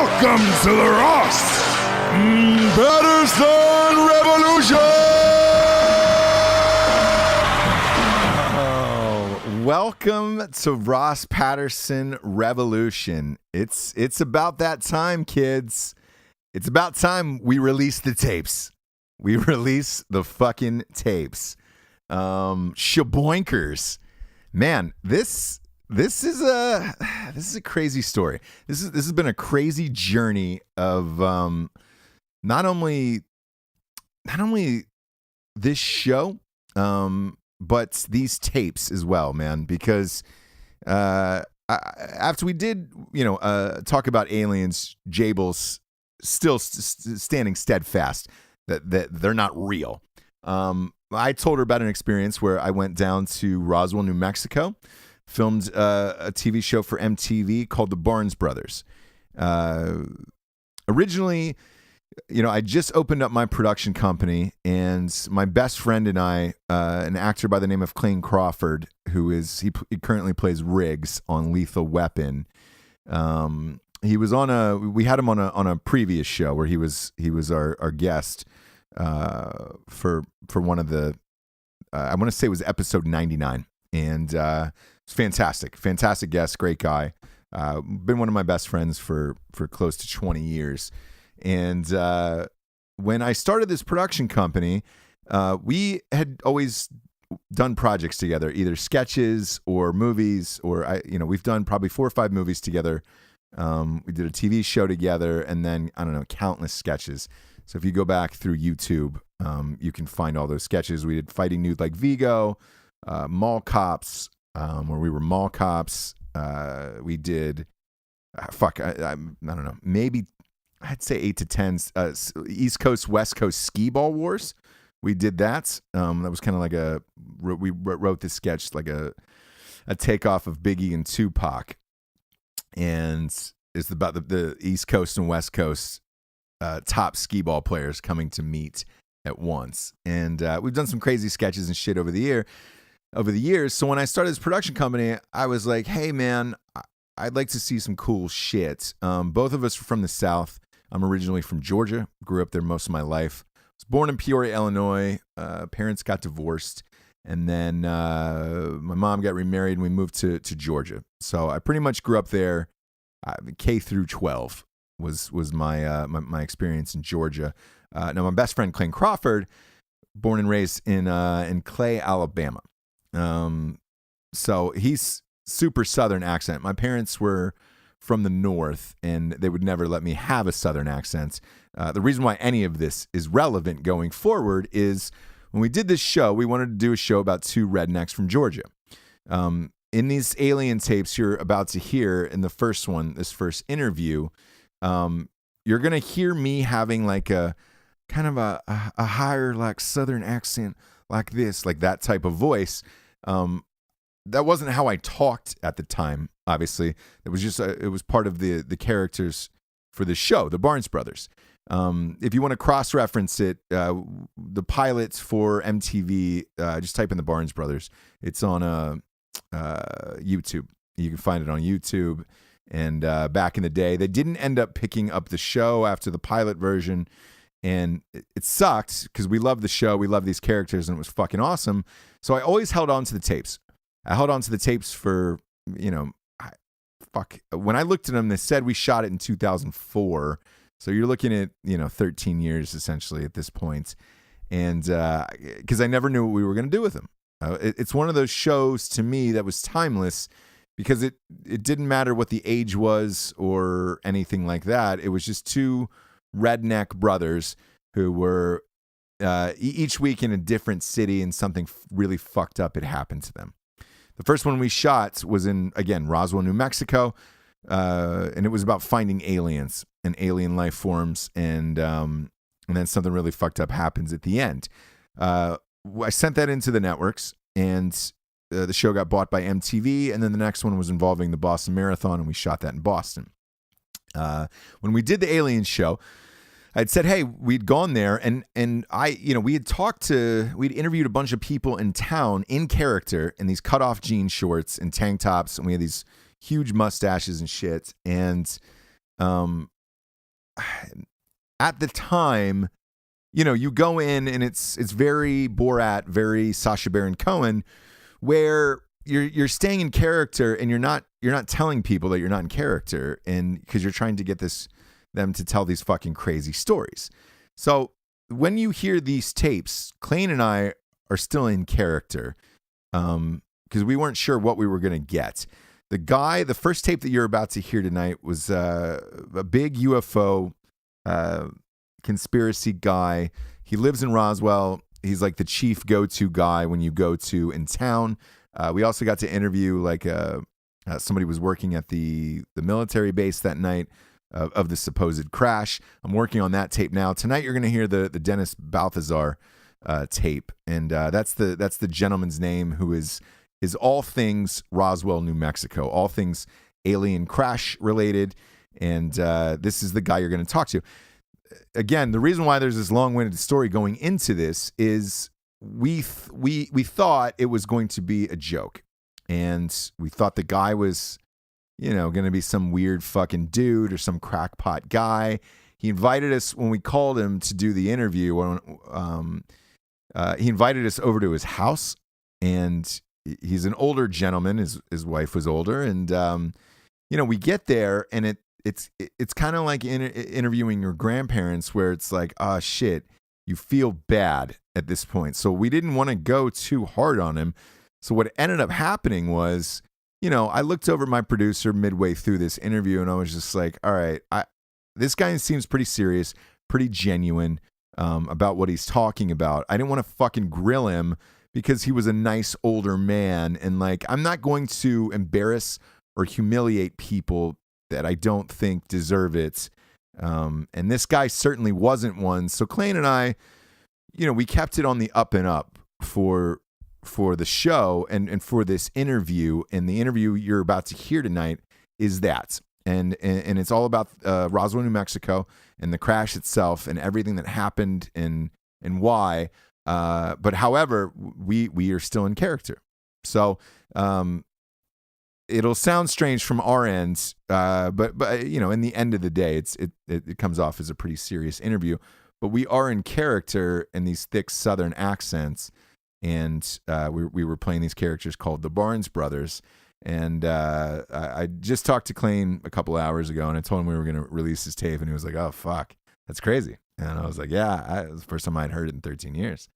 Welcome to the Ross Patterson Revolution! Oh, welcome to Ross Patterson Revolution. It's about that time, kids. It's about time we release the tapes. We release the fucking tapes. Shaboinkers. Man, this is a crazy story. This has been a crazy journey of not only this show, but these tapes as well, man. Because after we did, talk about aliens, Jables still standing steadfast that they're not real. I told her about an experience where I went down to Roswell, New Mexico, filmed a TV show for MTV called The Barnes Brothers. Originally, I just opened up my production company, and my best friend and I, an actor by the name of Clayne Crawford, he currently plays Riggs on Lethal Weapon. We had him on a previous show where he was our guest for one of the I want to say it was episode 99, and it's fantastic guest, great guy, been one of my best friends for close to 20 years. And when I started this production company, we had always done projects together, either sketches or movies, or we've done probably 4 or 5 movies together. We did a TV show together, and then, I don't know, countless sketches. So if you go back through YouTube, you can find all those sketches. We did Fighting Nude Like Vigo, Mall Cops, where we were mall cops. We did, I don't know, maybe I'd say 8 to 10 East Coast, West Coast skee ball wars. We did that. That was kind of like we wrote this sketch like a takeoff of Biggie and Tupac. And it's about the East Coast and West Coast top skee ball players coming to meet at once. And we've done some crazy sketches and shit over the years. So when I started this production company, I was like, hey man, I'd like to see some cool shit. Both of us are from the South. I'm originally from Georgia, grew up there most of my life. I was born in Peoria, Illinois. Parents got divorced, and then my mom got remarried, and we moved to Georgia. So I pretty much grew up there. K through 12 was my experience in Georgia. Now my best friend Clayne Crawford, born and raised in Clay, Alabama. So he's super Southern accent. My parents were from the North, and they would never let me have a Southern accent. The reason why any of this is relevant going forward is when we did this show, we wanted to do a show about 2 rednecks from Georgia. In these alien tapes you're about to hear in the first one, this first interview, you're going to hear me having like a kind of a higher like Southern accent like this, like that type of voice. That wasn't how I talked at the time, obviously. It was just, it was part of the characters for the show, the Barnes Brothers. If you want to cross-reference it, the pilots for MTV, just type in the Barnes Brothers. It's on YouTube. You can find it on YouTube. And back in the day, they didn't end up picking up the show after the pilot version. And it sucked because we loved the show. We loved these characters, and it was fucking awesome. So I always held on to the tapes. I held on to the tapes for, when I looked at them, they said we shot it in 2004. So you're looking at, 13 years essentially at this point. And because I never knew what we were going to do with them. It's one of those shows to me that was timeless because it didn't matter what the age was or anything like that. It was just 2 redneck brothers who were each week in a different city, and something really fucked up had happened to them. The first one we shot was in, again, Roswell, New Mexico, and it was about finding aliens and alien life forms, and then something really fucked up happens at the end. I sent that into the networks, and the show got bought by MTV, and then the next one was involving the Boston Marathon, and we shot that in Boston. When we did the alien show, I'd said, hey, we'd gone there, and we'd interviewed a bunch of people in town in character in these cut-off jean shorts and tank tops, and we had these huge mustaches and shit. And at the time, you know, you go in and it's very Borat, very Sacha Baron Cohen, where you're staying in character and you're not telling people that you're not in character, and because you're trying to get them to tell these fucking crazy stories. So when you hear these tapes, Clayne and I are still in character because we weren't sure what we were going to get. The first tape that you're about to hear tonight was a big UFO conspiracy guy. He lives in Roswell. He's like the chief go-to guy when you go to in town. We also got to interview like somebody was working at the military base that night of the supposed crash. I'm working on that tape now. Tonight you're going to hear the Dennis Balthaser tape, and that's the gentleman's name who is all things Roswell, New Mexico, all things alien crash related, and this is the guy you're going to talk to. Again, the reason why there's this long-winded story going into this is we thought it was going to be a joke, and we thought the guy was, you know, going to be some weird fucking dude or some crackpot guy. He invited us when we called him to do the interview. He invited us over to his house, and he's an older gentleman. His wife was older, and you know, we get there, and it's kind of like interviewing your grandparents, where it's like, oh shit, you feel bad at this point. So we didn't want to go too hard on him. So what ended up happening was, you know, I looked over at my producer midway through this interview, and I was just like, all right, this guy seems pretty serious, pretty genuine about what he's talking about. I didn't want to fucking grill him because he was a nice older man, and like, I'm not going to embarrass or humiliate people that I don't think deserve it. And this guy certainly wasn't one. So Clayne and I, you know, we kept it on the up and up for the show and for this interview. And the interview you're about to hear tonight is that. And it's all about Roswell, New Mexico, and the crash itself and everything that happened and why. But however, we are still in character. So it'll sound strange from our end, but you know, in the end of the day, it comes off as a pretty serious interview. But we are in character in these thick Southern accents, and we were playing these characters called the Barnes Brothers. And I just talked to Clayne a couple hours ago, and I told him we were going to release his tape, and he was like, "Oh fuck, that's crazy." And I was like, "Yeah, it was the first time I'd heard it in 13 years."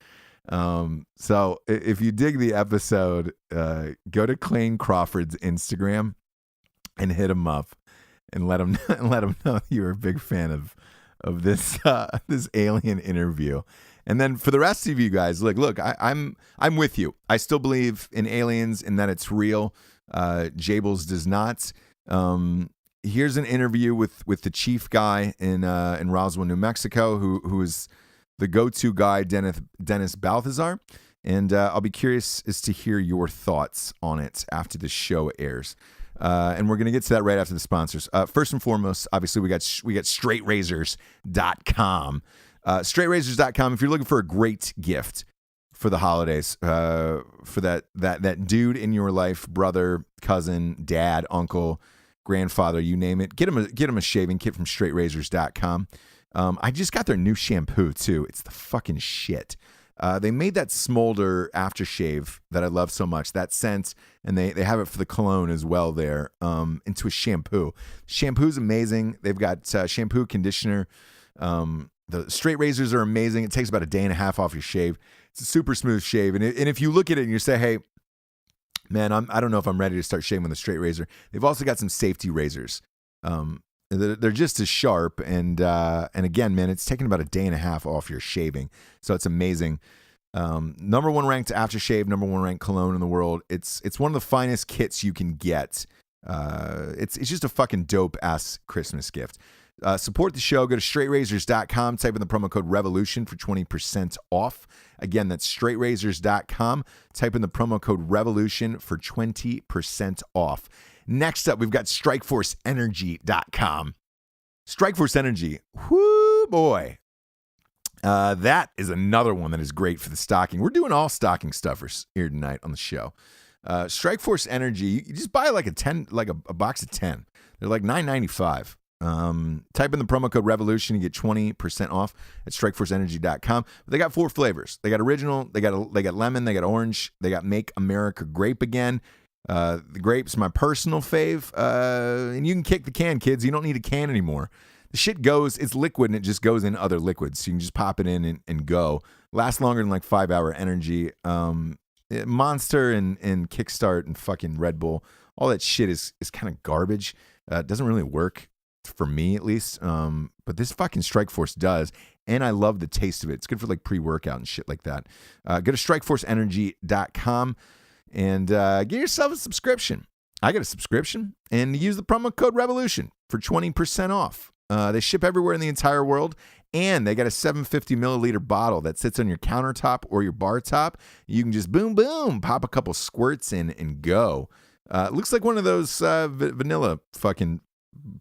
So if you dig the episode, go to Clayne Crawford's Instagram and hit him up and let him know you're a big fan of this this alien interview. And then for the rest of you guys, look, I'm with you. I still believe in aliens and that it's real. Jables does not. Here's an interview with the chief guy in Roswell, New Mexico, who is the go-to guy, Dennis Balthaser. And I'll be curious as to hear your thoughts on it after the show airs. And we're going to get to that right after the sponsors. First and foremost, obviously, we got straightrazors.com. Straightrazors.com, if you're looking for a great gift for the holidays, for that dude in your life, brother, cousin, dad, uncle, grandfather, you name it, get him a shaving kit from straightrazors.com. I just got their new shampoo too. It's the fucking shit. They made that Smolder aftershave that I love so much, that scent, and they have it for the cologne as well there, into a shampoo. Shampoo's amazing. They've got shampoo, conditioner. The straight razors are amazing. It takes about a day and a half off your shave. It's a super smooth shave. And if you look at it and you say, hey, man, I don't know if I'm ready to start shaving with a straight razor. They've also got some safety razors. They're just as sharp. And again, man, it's taking about a day and a half off your shaving. So it's amazing. Number one ranked aftershave, number one ranked cologne in the world. It's one of the finest kits you can get. It's just a fucking dope ass Christmas gift. Support the show. Go to straightrazors.com. Type in the promo code REVOLUTION for 20% off. Again, that's straightrazors.com. Type in the promo code REVOLUTION for 20% off. Next up, we've got strikeforceenergy.com. Strikeforce Energy. Whoo, boy. That is another one that is great for the stocking. We're doing all stocking stuffers here tonight on the show. Strikeforce Energy, you just buy like a box of 10. They're like $9.95. Type in the promo code REVOLUTION. You get 20% off at strikeforceenergy.com. They got 4 flavors. They got original, they got lemon, they got orange, they got Make America Grape Again. The grape's my personal fave. And you can kick the can, kids. You don't need a can anymore. The shit goes, it's liquid and it just goes in other liquids. So you can just pop it in and go. Lasts longer than like 5-hour energy. Monster and Kickstart and fucking Red Bull, all that shit is kind of garbage. It doesn't really work for me, at least. But this fucking Strikeforce does, and I love the taste of it. It's good for like pre-workout and shit like that. Go to strikeforceenergy.com and get yourself a subscription. I got a subscription, and use the promo code REVOLUTION for 20% off. They ship everywhere in the entire world. And they got a 750 milliliter bottle that sits on your countertop or your bar top. You can just boom, boom, pop a couple squirts in and go. It looks like one of those vanilla fucking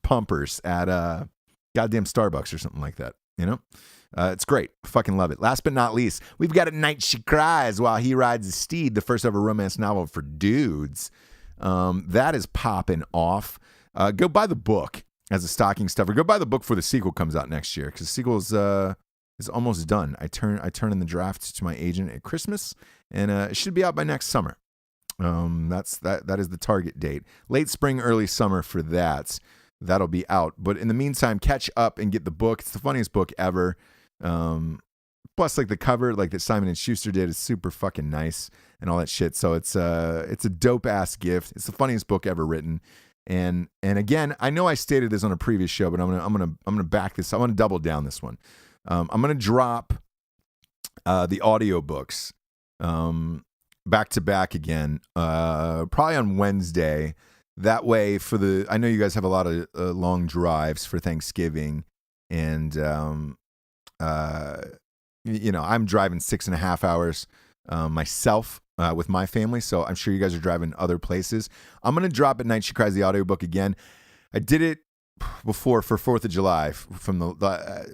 pumpers at goddamn Starbucks or something like that. You know? It's great. Fucking love it. Last but not least, we've got At Night She Cries While He Rides His Steed, the first ever romance novel for dudes. That is popping off. Go buy the book. As a stocking stuffer. Go buy the book before the sequel comes out next year, because the sequel is almost done. I turn in the draft to my agent at Christmas, and it should be out by next summer. That is the target date. Late spring, early summer for that. That'll be out. But in the meantime, catch up and get the book. It's the funniest book ever. Plus, like the cover, like that Simon & Schuster did, is super fucking nice and all that shit. So it's a dope ass gift. It's the funniest book ever written. And again, I know I stated this on a previous show, but I'm gonna back this. I'm gonna double down this one. I'm gonna drop the audiobooks back to back again, probably on Wednesday. That way, I know you guys have a lot of long drives for Thanksgiving, and you know, I'm driving 6.5 hours myself. With my family, so I'm sure you guys are driving other places. I'm going to drop At Night She Cries, the audiobook again. I did it before for 4th of July from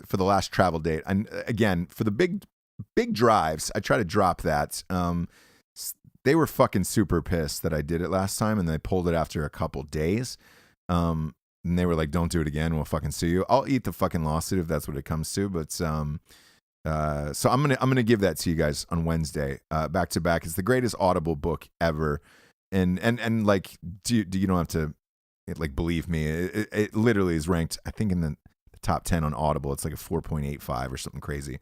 for the last travel date. And again, for the big drives, I try to drop that. They were fucking super pissed that I did it last time, and they pulled it after a couple days. And they were like, "Don't do it again. We'll fucking sue you." I'll eat the fucking lawsuit if that's what it comes to, but so I'm gonna give that to you guys on Wednesday, back to back. It's the greatest Audible book ever, and like, you don't have to like believe me. It literally is ranked, I think, in the top 10 on Audible. It's like a 4.85 or something crazy.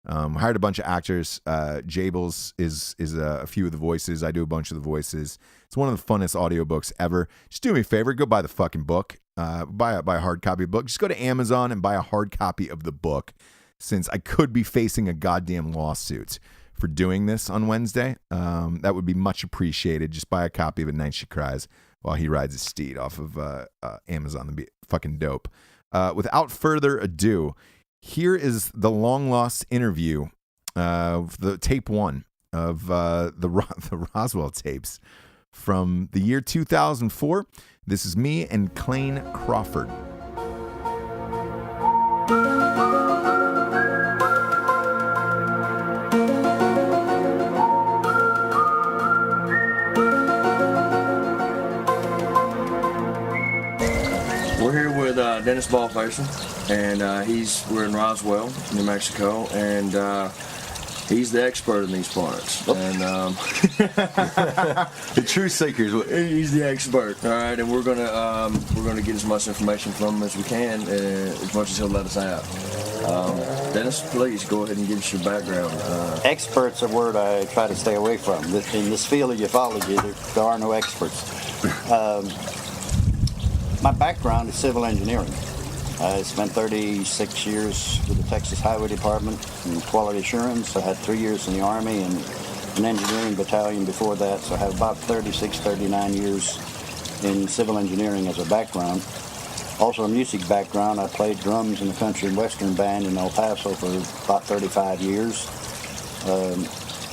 Hired a bunch of actors. Jables is a few of the voices. I do a bunch of the voices. It's one of the funnest audiobooks ever. Just do me a favor, go buy the fucking book. Buy a hard copy of the book. Just go to Amazon and buy a hard copy of the book, since I could be facing a goddamn lawsuit for doing this on Wednesday. That would be much appreciated. Just buy a copy of At Night She Cries While He Rides His Steed off of Amazon. That'd be fucking dope. Without further ado, here is the long lost interview, the tape 1 of the Roswell tapes from the year 2004. This is me and Clayne Crawford. We're here with Dennis Balthaser, and we're in Roswell, New Mexico, and he's the expert in these parts. And the true seekers. He's the expert, all right. And we're gonna get as much information from him as we can, as much as he'll let us have. Dennis, please go ahead and give us your background. Expert's a word I try to stay away from. In this field of ufology, there are no experts. My background is civil engineering. I spent 36 years with the Texas Highway Department in quality assurance. I had 3 years in the Army and an engineering battalion before that, so I have about 39 years in civil engineering as a background. Also a music background. I played drums in the country and western band in El Paso for about 35 years.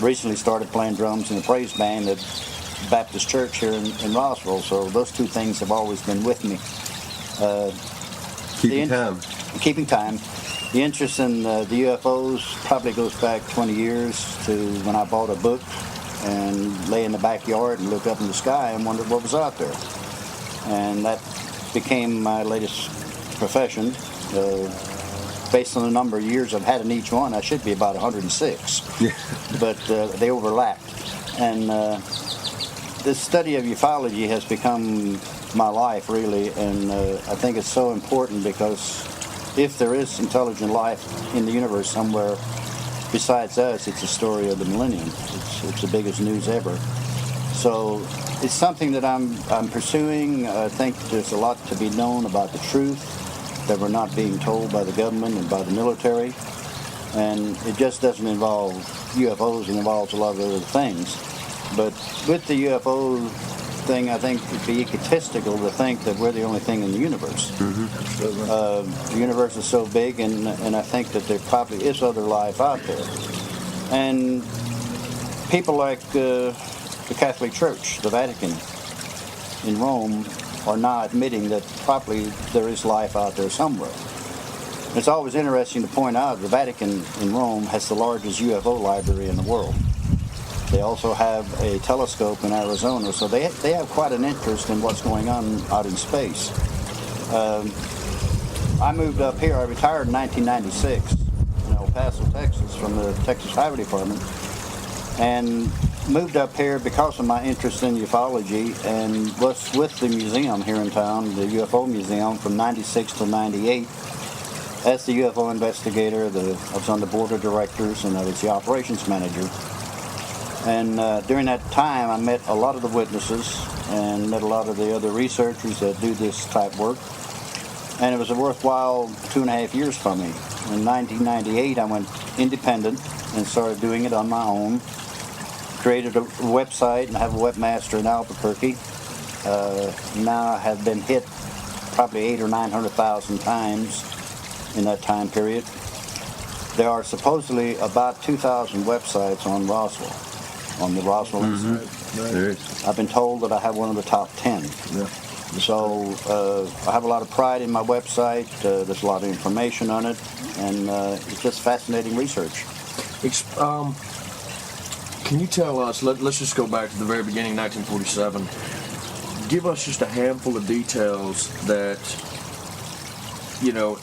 Recently started playing drums in a praise band at Baptist Church here in Roswell, so those two things have always been with me. Keeping time. The interest in the UFOs probably goes back 20 years to when I bought a book and lay in the backyard and look up in the sky and wondered what was out there. And that became my latest profession. Based on the number of years I've had in each one, I should be about 106. But they overlap. And the study of ufology has become my life, really, and I think it's so important because if there is intelligent life in the universe somewhere besides us, it's the story of the millennium. It's the biggest news ever. So it's something that I'm pursuing. I think there's a lot to be known about the truth that we're not being told by the government and by the military. And it just doesn't involve UFOs, it involves a lot of other things. But with the UFO thing, I think it'd be egotistical to think that we're the only thing in the universe. The universe is so big, and I think that there probably is other life out there. And people like the Catholic Church, the Vatican in Rome, are now admitting that probably there is life out there somewhere. It's always interesting to point out the Vatican in Rome has the largest UFO library in the world. They also have a telescope in Arizona, so they have quite an interest in what's going on out in space. I moved up here. I retired in 1996 in El Paso, Texas, from the Texas Highway Department, and moved up here because of my interest in ufology, and was with the museum here in town, the UFO Museum, from 96 to 98. As the UFO investigator, I was on the board of directors, and I was the operations manager. And during that time, I met a lot of the witnesses and met a lot of the other researchers that do this type work. And it was a worthwhile 2.5 years for me. In 1998, I went independent and started doing it on my own. Created a website, and I have a webmaster in Albuquerque. Now I have been hit probably 800,000 or 900,000 times in that time period. There are supposedly about 2,000 websites on Roswell, on the Roswell Institute. Right. I've been told that I have one of the top 10. Yeah. So I have a lot of pride in my website. There's a lot of information on it, and it's just fascinating research. Can you tell us, let's just go back to the very beginning, 1947. Give us just a handful of details that, you know,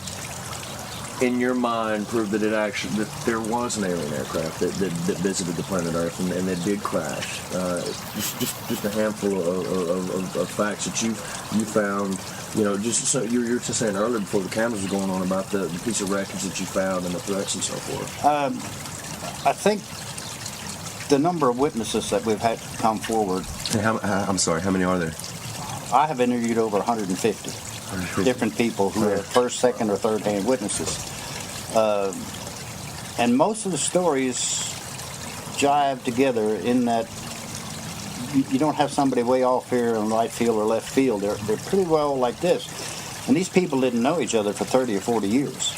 in your mind prove that that there was an alien aircraft that visited the planet Earth and that did crash. Just a handful of facts that you found. You know, just so you were just saying earlier before the cameras were going on about the piece of wreckage that you found and the threats and so forth. I think the number of witnesses that we've had come forward. Hey, I'm sorry, how many are there? I have interviewed over 150 different people who are first, second, or third-hand witnesses. And most of the stories jive together in that you don't have somebody way off here in right field or left field. They're pretty well like this. And these people didn't know each other for 30 or 40 years.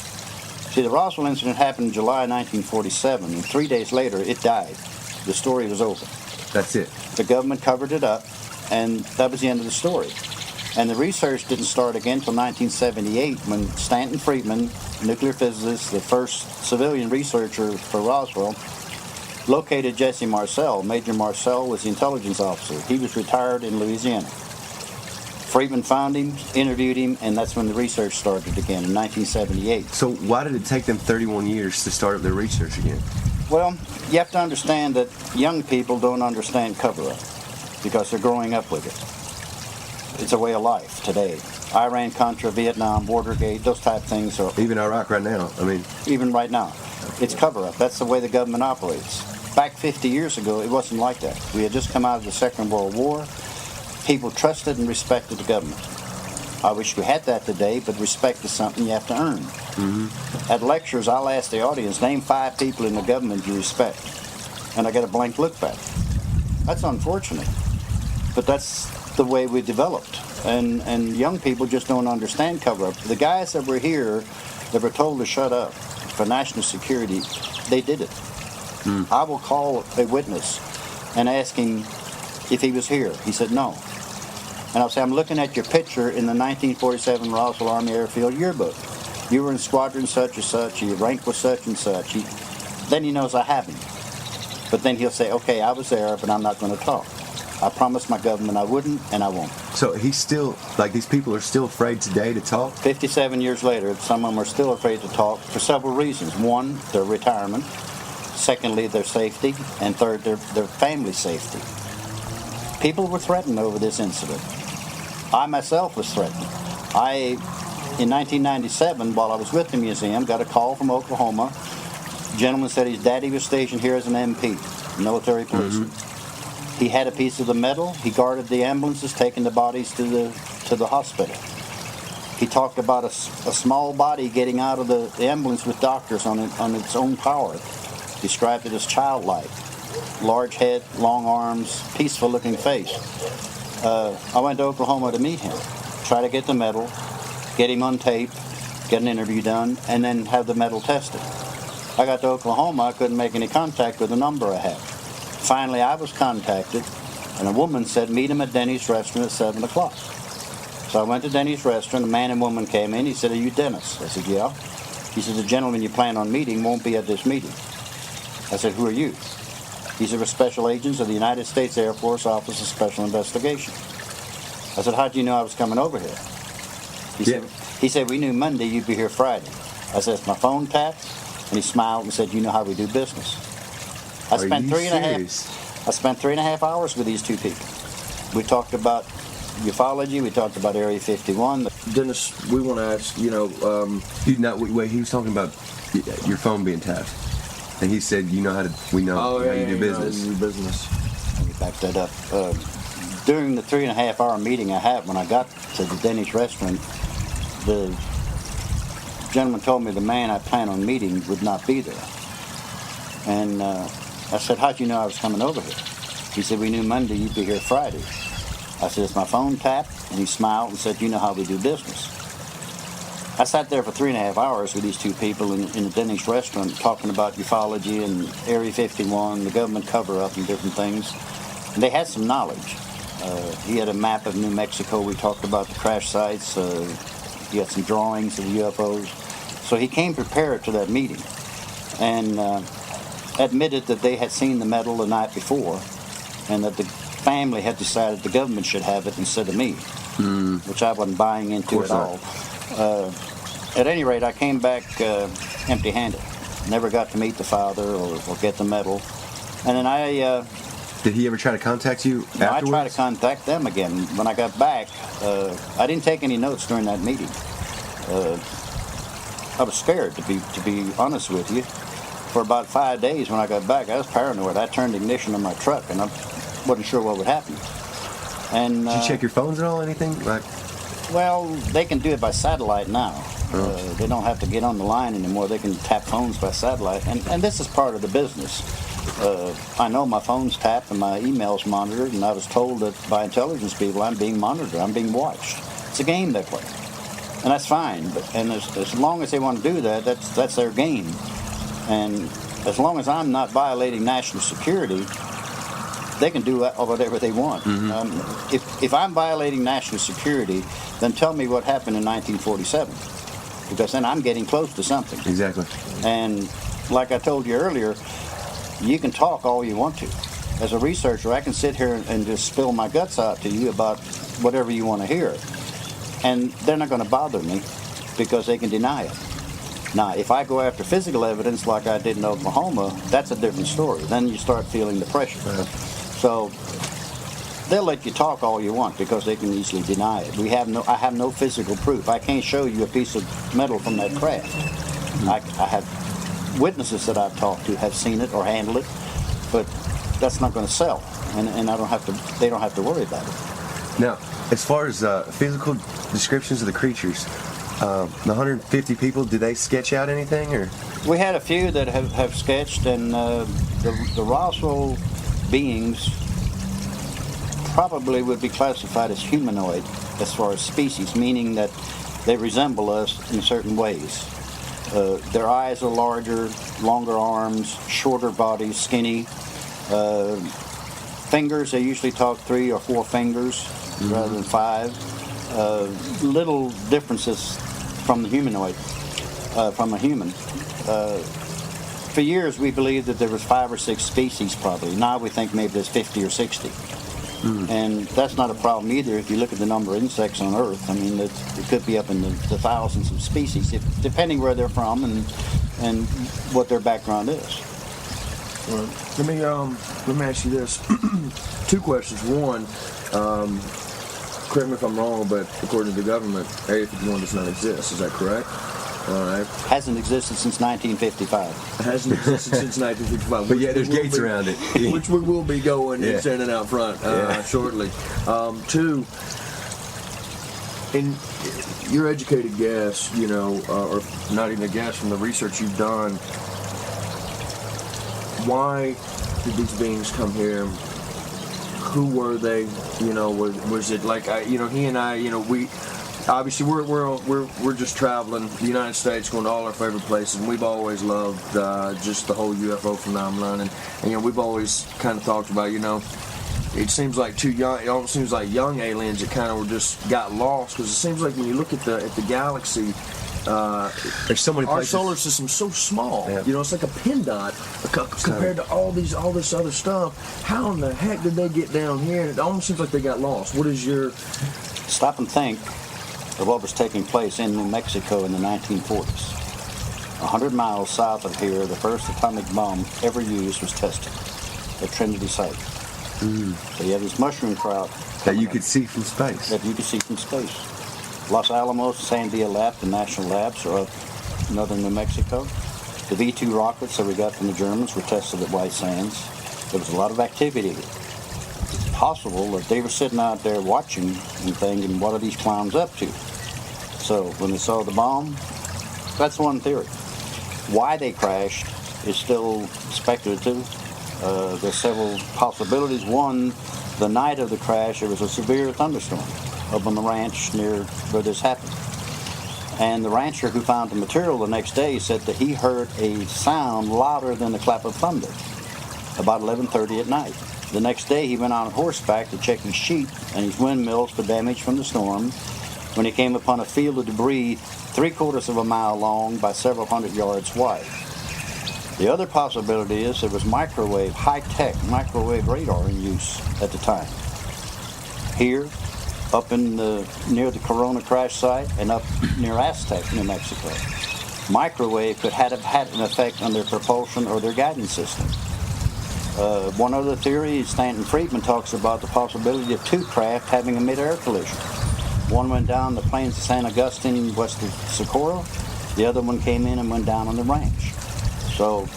See, the Roswell incident happened in July 1947, and 3 days later, it died. The story was over. That's it. The government covered it up, and that was the end of the story. And the research didn't start again until 1978 when Stanton Friedman, nuclear physicist, the first civilian researcher for Roswell, located Jesse Marcel. Major Marcel was the intelligence officer. He was retired in Louisiana. Friedman found him, interviewed him, and that's when the research started again in 1978. So why did it take them 31 years to start up their research again? Well, you have to understand that young people don't understand cover-up because they're growing up with it. It's a way of life today. Iran-Contra, Vietnam, Watergate, those type of things are... Even Iraq right now, I mean... Even right now. It's cover-up. That's the way the government operates. Back 50 years ago, it wasn't like that. We had just come out of the Second World War. People trusted and respected the government. I wish we had that today, but respect is something you have to earn. Mm-hmm. At lectures, I'll ask the audience, name 5 people in the government you respect. And I get a blank look back. That's unfortunate, but that's the way we developed. And young people just don't understand cover-up. The guys that were here that were told to shut up for national security, they did it. I will call a witness and ask him if he was here. He said no. And I'll say, I'm looking at your picture in the 1947 Roswell Army Airfield yearbook. You were in squadron such and such, your rank was such and such. Then he knows I have him. But then he'll say, okay, I was there, but I'm not going to talk. I promised my government I wouldn't, and I won't. So he's still, like, these people are still afraid today to talk? 57 years later, some of them are still afraid to talk for several reasons. One, their retirement. Secondly, their safety. And third, their family safety. People were threatened over this incident. I myself was threatened. In 1997, while I was with the museum, got a call from Oklahoma. The gentleman said his daddy was stationed here as an MP, military policeman. He had a piece of the metal. He guarded the ambulances, taking the bodies to the hospital. He talked about a small body getting out of the ambulance with doctors on its own power. Described it as childlike. Large head, long arms, peaceful-looking face. I went to Oklahoma to meet him, try to get the metal, get him on tape, get an interview done, and then have the metal tested. I got to Oklahoma, I couldn't make any contact with the number I had. Finally, I was contacted, and a woman said, meet him at Denny's restaurant at 7 o'clock. So I went to Denny's restaurant, a man and woman came in, he said, are you Dennis? I said, yeah. He said, the gentleman you plan on meeting won't be at this meeting. I said, who are you? These are special agents of the United States Air Force Office of Special Investigation. I said, how'd you know I was coming over here? He said, we knew Monday you'd be here Friday. I said, it's my phone tapped, and he smiled and said, you know how we do business. I spent 3.5 hours with these two people. We talked about ufology, we talked about Area 51. Dennis, we want to ask, Wait, he was talking about your phone being tapped. And he said, we know how you do business. You do business. Let me back that up. During the 3.5 hour meeting I had when I got to the Denny's restaurant, the gentleman told me the man I plan on meeting would not be there. And I said, how'd you know I was coming over here? He said, we knew Monday you'd be here Friday. I said, it's my phone tapped, and he smiled and said, you know how we do business. I sat there for 3.5 hours with these two people in the Denny's restaurant talking about ufology and Area 51, the government cover-up and different things. And they had some knowledge. He had a map of New Mexico. We talked about the crash sites. He had some drawings of UFOs. So he came prepared to that meeting and admitted that they had seen the metal the night before and that the family had decided the government should have it instead of me, which I wasn't buying into at all. At any rate, I came back empty-handed. Never got to meet the father or get the medal. And then Did he ever try to contact you afterwards? I tried to contact them again. When I got back, I didn't take any notes during that meeting. I was scared, to be honest with you. For about 5 days when I got back, I was paranoid. I turned the ignition on my truck, and I wasn't sure what would happen. And did you check your phones at all, anything? Well, they can do it by satellite now. They don't have to get on the line anymore. They can tap phones by satellite. And this is part of the business. I know my phone's tapped and my email's monitored, and I was told that by intelligence people I'm being monitored, I'm being watched. It's a game they play. And that's fine. And as long as they want to do that, that's their game. And as long as I'm not violating national security, they can do whatever they want. If I'm violating national security, then tell me what happened in 1947, because then I'm getting close to something. Exactly. And like I told you earlier, you can talk all you want to. As a researcher, I can sit here and just spill my guts out to you about whatever you want to hear. And they're not going to bother me because they can deny it. Now, if I go after physical evidence like I did in Oklahoma, that's a different story. Then you start feeling the pressure. So they'll let you talk all you want because they can easily deny it. I have no physical proof. I can't show you a piece of metal from that craft. I have witnesses that I've talked to have seen it or handled it, but that's not going to sell, and I don't have to. They don't have to worry about it. Now, as far as physical descriptions of the creatures, the 150 people, did they sketch out anything, or? We had a few that have sketched, and the Roswell beings probably would be classified as humanoid as far as species, meaning that they resemble us in certain ways. Their eyes are larger, longer arms, shorter bodies, skinny. Fingers, they usually talk 3 or 4 fingers rather than 5. Little differences from the humanoid, from a human. For years we believed that there was 5 or 6 species probably. Now we think maybe there's 50 or 60. And that's not a problem either if you look at the number of insects on Earth. I mean, it could be up in the thousands of species, depending where they're from and what their background is. Well, let me ask you this. Two questions. One, correct me if I'm wrong, but according to the government, Area 51 does not exist. Is that correct? All right. Hasn't existed since 1955. It hasn't existed since 1955. But yeah, there's gates around it. Which we will be going and standing out front shortly. Two, in your educated guess, or not even a guess from the research you've done, why did these beings come here? Who were they? Was it like he and I? We obviously we're just traveling the United States, going to all our favorite places, and we've always loved just the whole UFO phenomenon, and we've always kind of talked about it seems like too young. It almost seems like young aliens that kind of just got lost, because it seems like when you look at the galaxy. There's so many places. Our solar system's so small. Yeah. It's like a pin dot compared to all this other stuff. How in the heck did they get down here? It almost seems like they got lost. What is your... Stop and think of what was taking place in New Mexico in the 1940s. 100 miles south of here, the first atomic bomb ever used was tested at Trinity Site. So you have this mushroom cloud That you could see from space. Los Alamos, Sandia Lab, the national labs are up northern New Mexico. The V-2 rockets that we got from the Germans were tested at White Sands. There was a lot of activity. It's possible that they were sitting out there watching and thinking, what are these clowns up to? So when they saw the bomb, that's one theory. Why they crashed is still speculative. There's several possibilities. One, the night of the crash, there was a severe thunderstorm up on the ranch near where this happened. And the rancher who found the material the next day said that he heard a sound louder than the clap of thunder about 11:30 at night. The next day he went on horseback to check his sheep and his windmills for damage from the storm when he came upon a field of debris 3/4 of a mile long by several hundred yards wide. The other possibility is there was high-tech microwave radar in use at the time. Here, up near the Corona crash site and up near Aztec, New Mexico. Microwave could have had an effect on their propulsion or their guidance system. One other theory, Stanton Friedman talks about the possibility of two craft having a mid-air collision. One went down the plains of San Agustin west of Socorro. The other one came in and went down on the ranch. So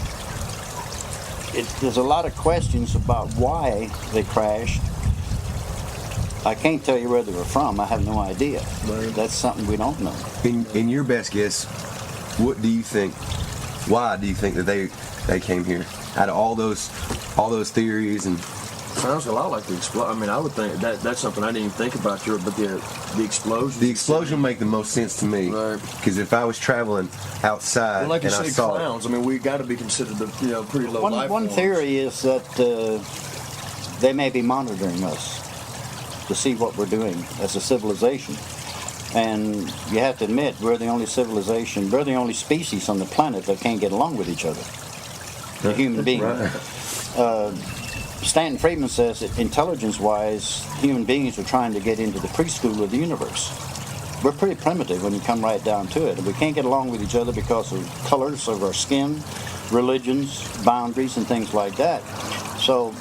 there's a lot of questions about why they crashed. I can't tell you where they were from. I have no idea. That's something we don't know. In your best guess, what do you think? Why do you think that they came here? Out of all those theories and. Sounds a lot like the explosion. I mean, I would think that's something I didn't even think about here, but the explosion. The explosion make the most sense to me. Right. Because if I was traveling outside like you and I say, saw clowns. I mean, we got to be considered pretty low life One forms. theory is that they may be monitoring us to see what we're doing as a civilization. And you have to admit, we're the only civilization, we're the only species on the planet that can't get along with each other. The human being. Right. Stanton Friedman says that intelligence-wise, human beings are trying to get into the preschool of the universe. We're pretty primitive when you come right down to it. We can't get along with each other because of colors of our skin, religions, boundaries, and things like that. So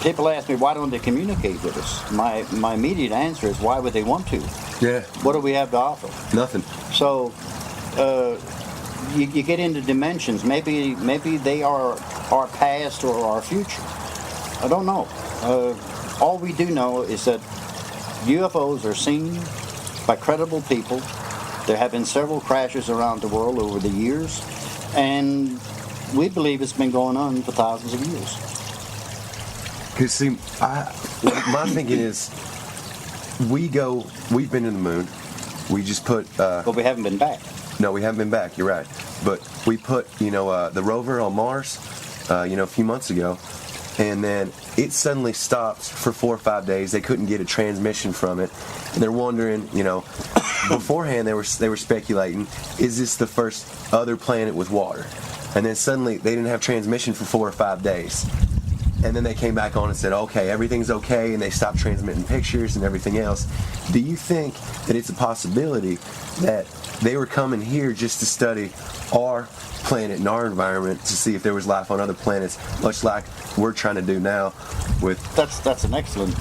people ask me, why don't they communicate with us? My immediate answer is, why would they want to? Yeah. What do we have to offer? Nothing. So you get into dimensions. Maybe they are our past or our future. I don't know. All we do know is that UFOs are seen by credible people. There have been several crashes around the world over the years, and we believe it's been going on for thousands of years. Because see, my thinking is, we've been to the moon. We just put. But we haven't been back. No, we haven't been back. You're right. But we put, the rover on Mars, a few months ago, and then it suddenly stopped for 4 or 5 days. They couldn't get a transmission from it, and they're wondering, beforehand they were speculating, is this the first other planet with water? And then suddenly they didn't have transmission for 4 or 5 days. and then they came back on and said, okay, everything's okay, and they stopped transmitting pictures and everything else. Do you think that it's a possibility that they were coming here just to study our planet and our environment to see if there was life on other planets, much like we're trying to do now with... That's an excellent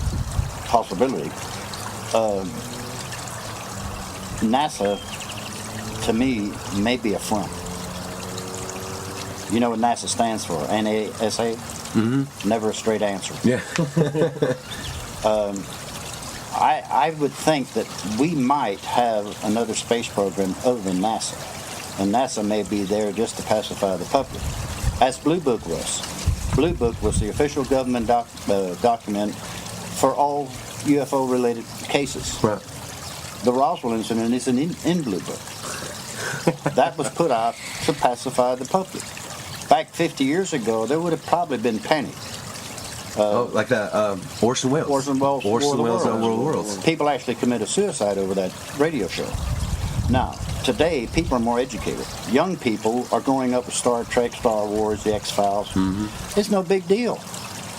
possibility. NASA, to me, may be a front. You know what NASA stands for? NASA? Mm-hmm. Never a straight answer. Yeah. I would think that we might have another space program other than NASA. And NASA may be there just to pacify the public. As Blue Book was. Blue Book was the official government document for all UFO-related cases. Right. The Roswell incident is in Blue Book. That was put out to pacify the public. Back 50 years ago, there would have probably been panic. Like that Orson Welles. Orson Welles' World of Worlds. People actually committed suicide over that radio show. Now, today, people are more educated. Young people are growing up with Star Trek, Star Wars, the X-Files. Mm-hmm. It's no big deal.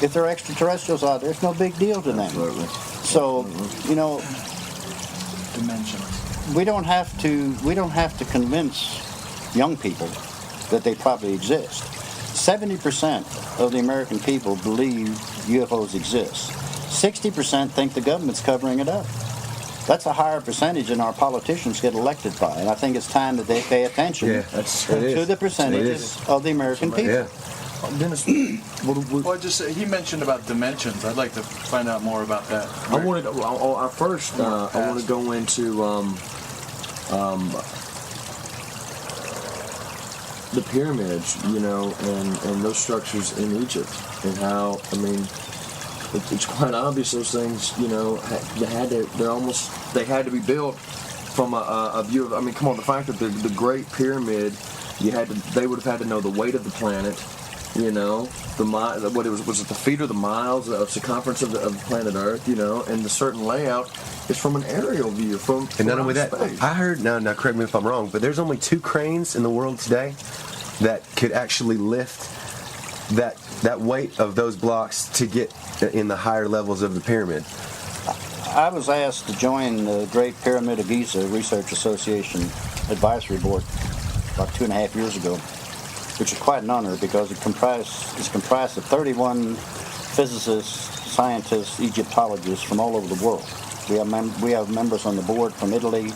If there are extraterrestrials out there, it's no big deal to them. Absolutely. So, you know, dimensions. we don't have to convince young people that they probably exist. 70% of the American people believe UFOs exist. 60% think the government's covering it up. That's a higher percentage than our politicians get elected by, and I think it's time that they pay attention to the percentages of the American people. Yeah. Dennis, Well, he mentioned about dimensions. I'd like to find out more about that. I want to go into the pyramids, you know, and those structures in Egypt, and how, I mean, it's quite obvious those things, you know, they had to be built from a view of, I mean, come on, the fact that the Great Pyramid, they would have had to know the weight of the planet, you know, was it the feet or the miles of circumference of the planet Earth, you know, and the certain layout is from an aerial view from And not only that, space. I heard, now correct me if I'm wrong, but there's only 2 cranes in the world today that could actually lift that weight of those blocks to get in the higher levels of the pyramid. I was asked to join the Great Pyramid of Giza Research Association Advisory Board about 2.5 years ago, which is quite an honor because it's comprised of 31 physicists, scientists, Egyptologists from all over the world. We have members on the board from Italy,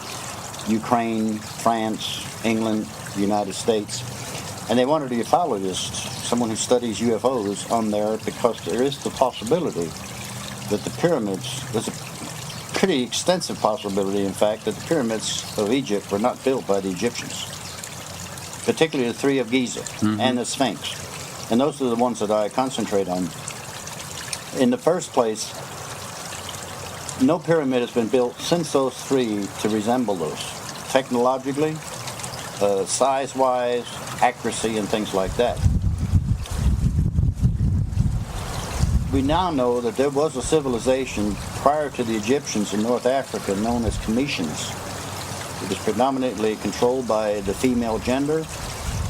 Ukraine, France, England, the United States. And they wanted a ufologist, someone who studies UFOs, on there because there is the possibility that the pyramids, there's a pretty extensive possibility, in fact, that the pyramids of Egypt were not built by the Egyptians, particularly the 3 of Giza and the Sphinx. And those are the ones that I concentrate on. In the first place, no pyramid has been built since those 3 to resemble those. Technologically, size-wise, accuracy, and things like that. We now know that there was a civilization prior to the Egyptians in North Africa known as Cometians. It was predominantly controlled by the female gender,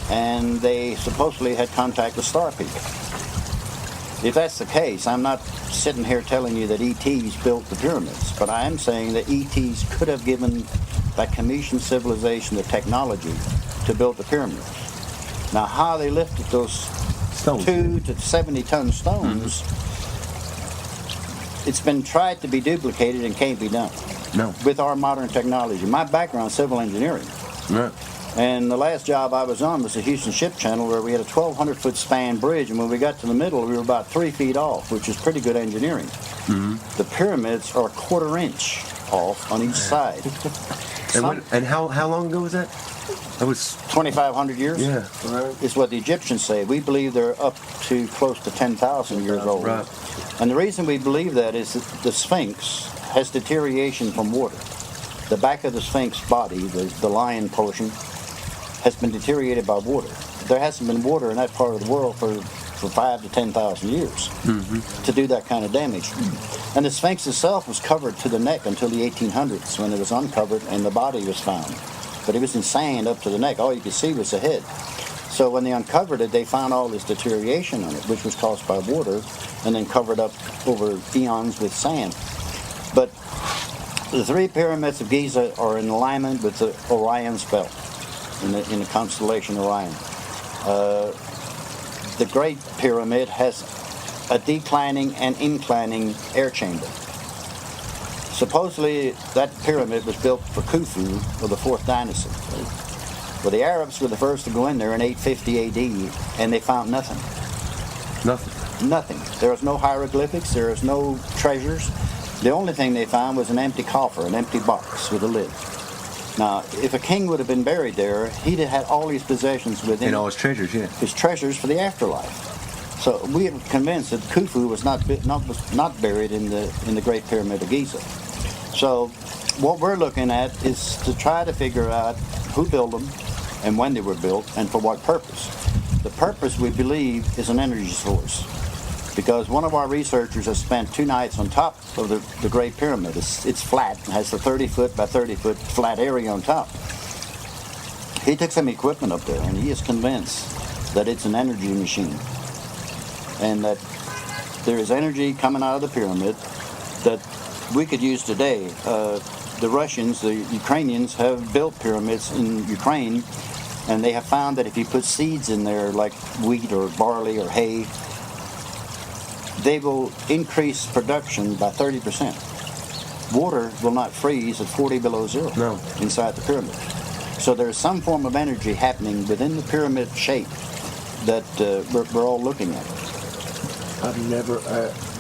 and they supposedly had contact with star people. If that's the case, I'm not sitting here telling you that ETs built the pyramids, but I am saying that ETs could have given that Cometian civilization the technology to build the pyramids. Now, how they lifted those stones, 2 to 70-ton stones, it's been tried to be duplicated and can't be done. No. With our modern technology. My background is civil engineering. Right. And the last job I was on was the Houston Ship Channel, where we had a 1,200-foot span bridge, and when we got to the middle, we were about 3 feet off, which is pretty good engineering. The pyramids are a 1/4 inch off on each side. And how long ago was that? That was 2,500 years? Yeah. Right. Is what the Egyptians say. We believe they're up to close to 10,000 years old. Right. And the reason we believe that is that the Sphinx has deterioration from water. The back of the Sphinx body, the lion portion, has been deteriorated by water. There hasn't been water in that part of the world for 5 to 10,000 years to do that kind of damage. And the Sphinx itself was covered to the neck until the 1800s when it was uncovered and the body was found. But it was in sand up to the neck. All you could see was the head. So when they uncovered it, they found all this deterioration on it, which was caused by water, and then covered up over eons with sand. But the three pyramids of Giza are in alignment with the Orion's belt, in the constellation Orion. The Great Pyramid has a declining and inclining air chamber. Supposedly, that pyramid was built for Khufu of the 4th dynasty. Well, the Arabs were the first to go in there in 850 AD, and they found nothing. Nothing. There was no hieroglyphics. There was no treasures. The only thing they found was an empty coffer, an empty box with a lid. Now, if a king would have been buried there, he'd have had all his possessions within. And all his treasures, yeah. His treasures for the afterlife. So we are convinced that Khufu was not buried in the Great Pyramid of Giza. So what we're looking at is to try to figure out who built them and when they were built and for what purpose. The purpose, we believe, is an energy source. Because one of our researchers has spent 2 nights on top of the Great Pyramid. It's flat, it has a 30-foot by 30-foot flat area on top. He took some equipment up there, and he is convinced that it's an energy machine. And that there is energy coming out of the pyramid that we could use today. The Russians, the Ukrainians, have built pyramids in Ukraine, and they have found that if you put seeds in there, like wheat or barley or hay, they will increase production by 30%. Water will not freeze at 40 below zero inside the pyramid. So there's some form of energy happening within the pyramid shape that we're all looking at. I've never,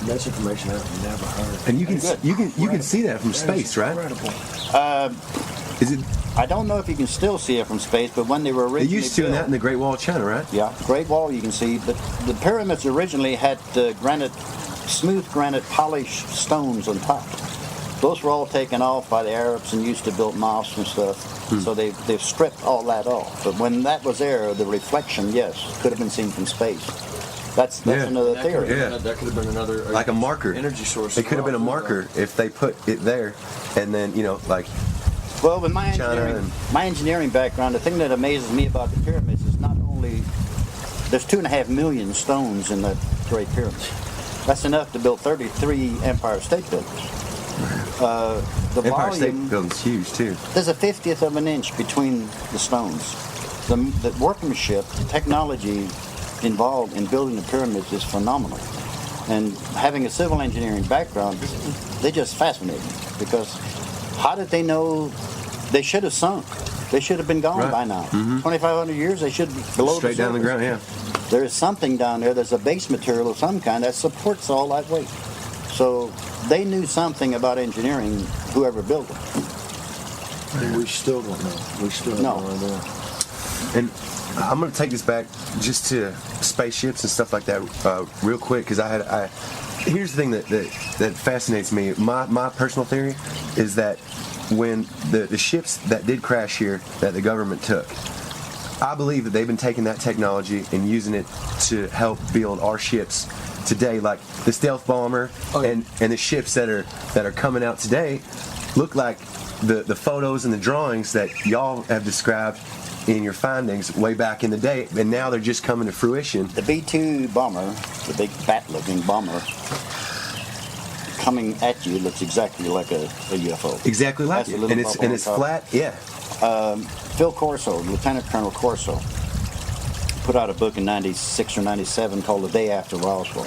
that's information I've never heard. And you can see that from space, right? Is it? I don't know if you can still see it from space, but when they were originally They used to built, that in the Great Wall of China, right? Yeah, the Great Wall you can see, but the pyramids originally had smooth granite polished stones on top. Those were all taken off by the Arabs and used to build mosques and stuff. So they've stripped all that off. But when that was there, the reflection, yes, could have been seen from space. That's another theory. That could have been another like a marker energy source. It could have been a marker if they put it there, and then like. Well, with my China engineering background, the thing that amazes me about the pyramids is not only there's 2.5 million stones in that Great Pyramid. That's enough to build 33 Empire State Buildings. The Empire volume, State Building's huge too. There's a 50th of an inch between the stones. The workmanship, the technology involved in building the pyramids is phenomenal. And having a civil engineering background, they just fascinate me because how did they know they should have sunk? They should have been gone by now. 2,500 years, they should be below Straight down the ground, yeah. There is something down there. There's a base material of some kind that supports all that weight. So they knew something about engineering, whoever built it. And we still don't know. We still have no idea. And I'm going to take this back just to spaceships and stuff like that real quick because here's the thing that fascinates me. My personal theory is that when the ships that did crash here that the government took, I believe that they've been taking that technology and using it to help build our ships today, like the stealth bomber and the ships that are coming out today look like the photos and the drawings that y'all have described in your findings way back in the day, and now they're just coming to fruition. The B-2 bomber, the big bat-looking bomber, coming at you looks exactly like a UFO. Exactly like it, and it's flat. Yeah. Phil Corso, Lieutenant Colonel Corso, put out a book in '96 or '97 called The Day After Roswell.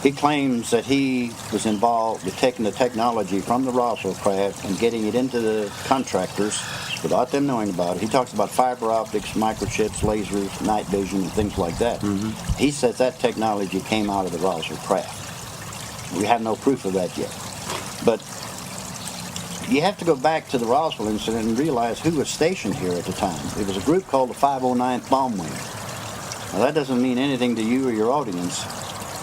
He claims that he was involved with taking the technology from the Roswell craft and getting it into the contractors without them knowing about it. He talks about fiber optics, microchips, lasers, night vision, and things like that. He says that technology came out of the Roswell craft. We have no proof of that yet. But you have to go back to the Roswell incident and realize who was stationed here at the time. It was a group called the 509th Bomb Wing. Now that doesn't mean anything to you or your audience,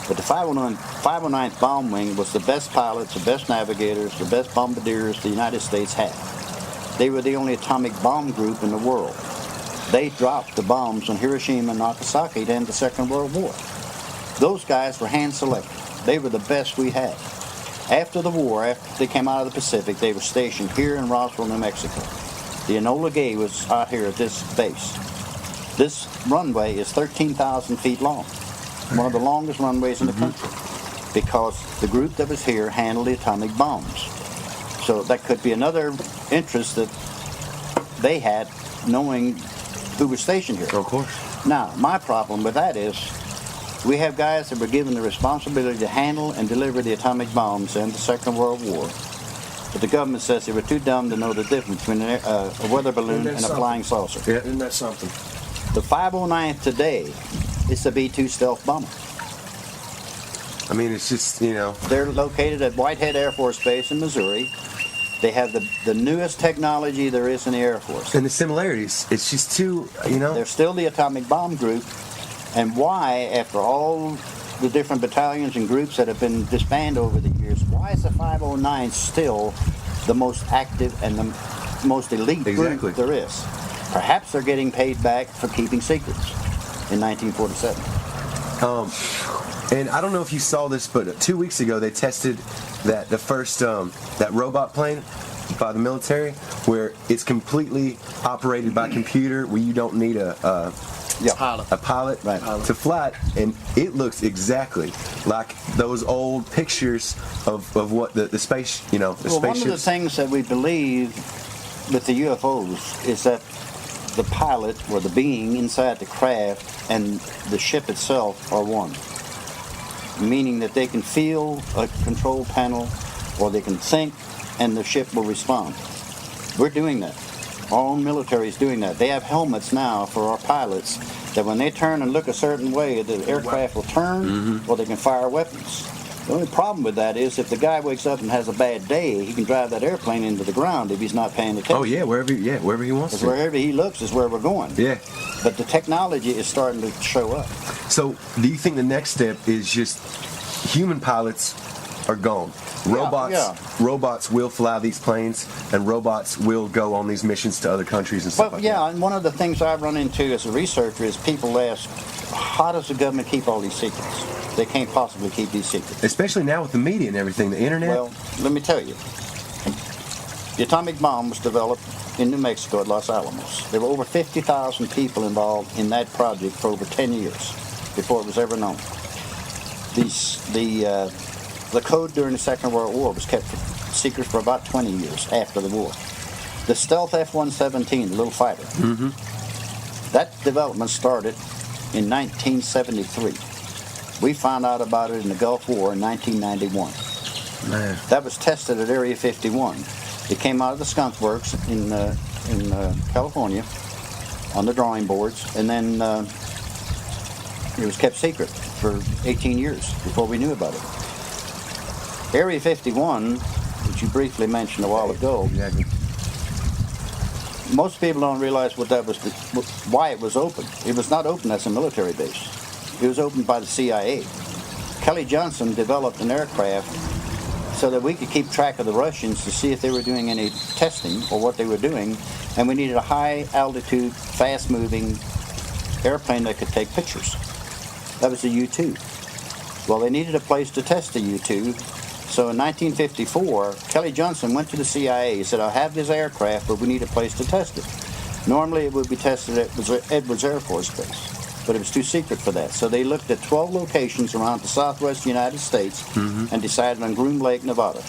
but the 509th Bomb Wing was the best pilots, the best navigators, the best bombardiers the United States had. They were the only atomic bomb group in the world. They dropped the bombs on Hiroshima and Nagasaki to end the Second World War. Those guys were hand-selected. They were the best we had. After the war, after they came out of the Pacific, they were stationed here in Roswell, New Mexico. The Enola Gay was out here at this base. This runway is 13,000 feet long, one of the longest runways in the country, because the group that was here handled the atomic bombs. So that could be another interest that they had, knowing who was stationed here. Of course. Now, my problem with that is we have guys that were given the responsibility to handle and deliver the atomic bombs in the Second World War. But the government says they were too dumb to know the difference between a weather balloon and a flying saucer. Yeah. Isn't that something? The 509th today is the B-2 stealth bomber. I mean, it's just, you know. They're located at Whitehead Air Force Base in Missouri. They have the newest technology there is in the Air Force. And the similarities, it's just too, you know. They're still the atomic bomb group. And why, after all the different battalions and groups that have been disbanded over the years, why is the 509 still the most active and the most elite group there is? Perhaps they're getting paid back for keeping secrets in 1947. And I don't know if you saw this, but 2 weeks ago they tested the first that robot plane by the military, where it's completely operated by computer, where you don't need a pilot to fly it, and it looks exactly like those old pictures of what the space, you know, the spaceships. One of the things that we believe with the UFOs is that the pilot or the being inside the craft and the ship itself are one. Meaning that they can feel a control panel, or they can think, and the ship will respond. We're doing that. Our own military is doing that. They have helmets now for our pilots that when they turn and look a certain way, the aircraft will turn, or they can fire weapons. The only problem with that is if the guy wakes up and has a bad day, he can drive that airplane into the ground if he's not paying attention. Oh yeah, wherever he wants to. Wherever he looks is where we're going. Yeah. But the technology is starting to show up. So, do you think the next step is just human pilots are gone? Robots will fly these planes, and robots will go on these missions to other countries and stuff like that. And one of the things I've run into as a researcher is people ask, how does the government keep all these secrets? They can't possibly keep these secrets. Especially now with the media and everything, the internet. Well, let me tell you. The atomic bomb was developed in New Mexico at Los Alamos. There were over 50,000 people involved in that project for over 10 years before it was ever known. The code during the Second World War was kept secret for about 20 years after the war. The stealth F-117, the little fighter, that development started in 1973. We found out about it in the Gulf War in 1991. Man. That was tested at Area 51. It came out of the skunk works in California on the drawing boards, and then it was kept secret for 18 years before we knew about it. Area 51, which you briefly mentioned a while ago, Exactly. most people don't realize what that was, why it was open. It was not open as a military base. It was opened by the CIA. Kelly Johnson developed an aircraft so that we could keep track of the Russians to see if they were doing any testing or what they were doing, and we needed a high-altitude, fast-moving airplane that could take pictures. That was the U-2. Well, they needed a place to test the U-2, so in 1954, Kelly Johnson went to the CIA. He said, I have this aircraft, but we need a place to test it. Normally, it would be tested at Edwards Air Force Base, but it was too secret for that. So they looked at 12 locations around the southwest United States and decided on Groom Lake, Nevada,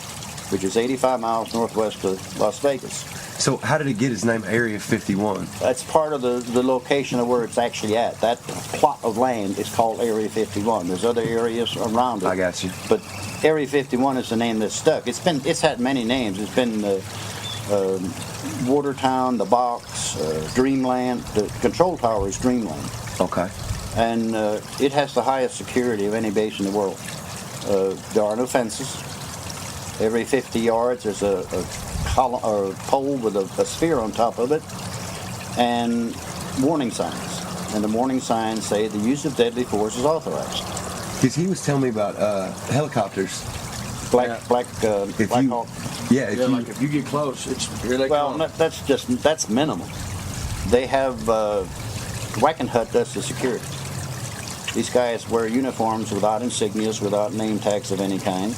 which is 85 miles northwest of Las Vegas. So how did it get its name Area 51? That's part of the location of where it's actually at. That plot of land is called Area 51. There's other areas around it. I got you. But Area 51 is the name that's stuck. It's had many names. It's been Watertown, the Box, Dreamland. The control tower is Dreamland. Okay. And it has the highest security of any base in the world. There are no fences. Every 50 yards there's a pole with a sphere on top of it, and warning signs. And the warning signs say the use of deadly force is authorized. Because he was telling me about helicopters. Black Hawk. Yeah, If you get close, here they come. Well, that's minimal. They have Wackenhut does the security. These guys wear uniforms without insignias, without name tags of any kind.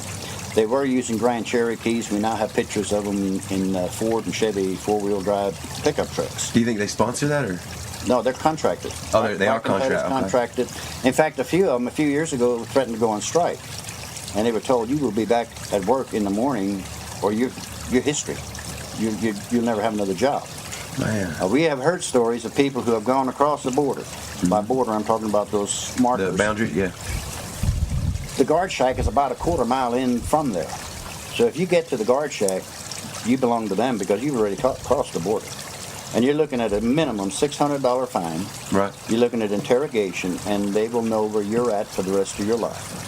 They were using Grand Cherokees. We now have pictures of them in Ford and Chevy four-wheel drive pickup trucks. Do you think they sponsor that, or? No, they're contracted. Oh, they are contracted. In fact, a few of them, a few years ago, threatened to go on strike. And they were told, you will be back at work in the morning, or your history. You'll never have another job. Man. We have heard stories of people who have gone across the border. By border, I'm talking about those markers. The boundary, yeah. The guard shack is about a quarter mile in from there. So if you get to the guard shack, you belong to them because you've already crossed the border. And you're looking at a minimum $600 fine. Right. You're looking at interrogation, and they will know where you're at for the rest of your life.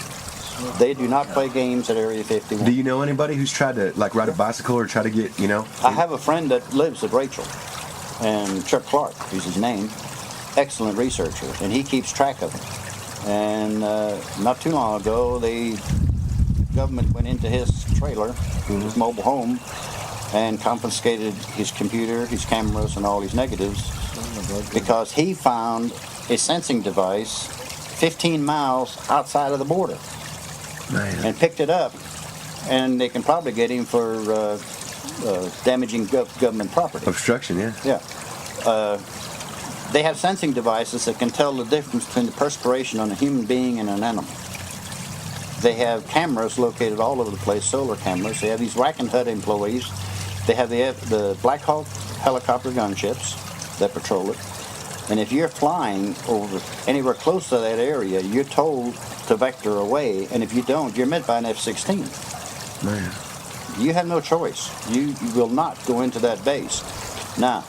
They do not play games at Area 51. Do you know anybody who's tried to like ride a bicycle or try to get, I have a friend that lives at Rachel, and Chuck Clark is his name. Excellent researcher, and he keeps track of them. And not too long ago, the government went into his trailer, his mobile home, and confiscated his computer, his cameras, and all his negatives because he found a sensing device 15 miles outside of the border. Man. And picked it up, and they can probably get him for damaging government property. Obstruction, yeah. Yeah. They have sensing devices that can tell the difference between the perspiration on a human being and an animal. They have cameras located all over the place, solar cameras. They have these Wackenhut employees. They have the Black Hawk helicopter gunships that patrol it. And if you're flying over anywhere close to that area, you're told to vector away. And if you don't, you're met by an F-16. Man. You have no choice. You will not go into that base. Now,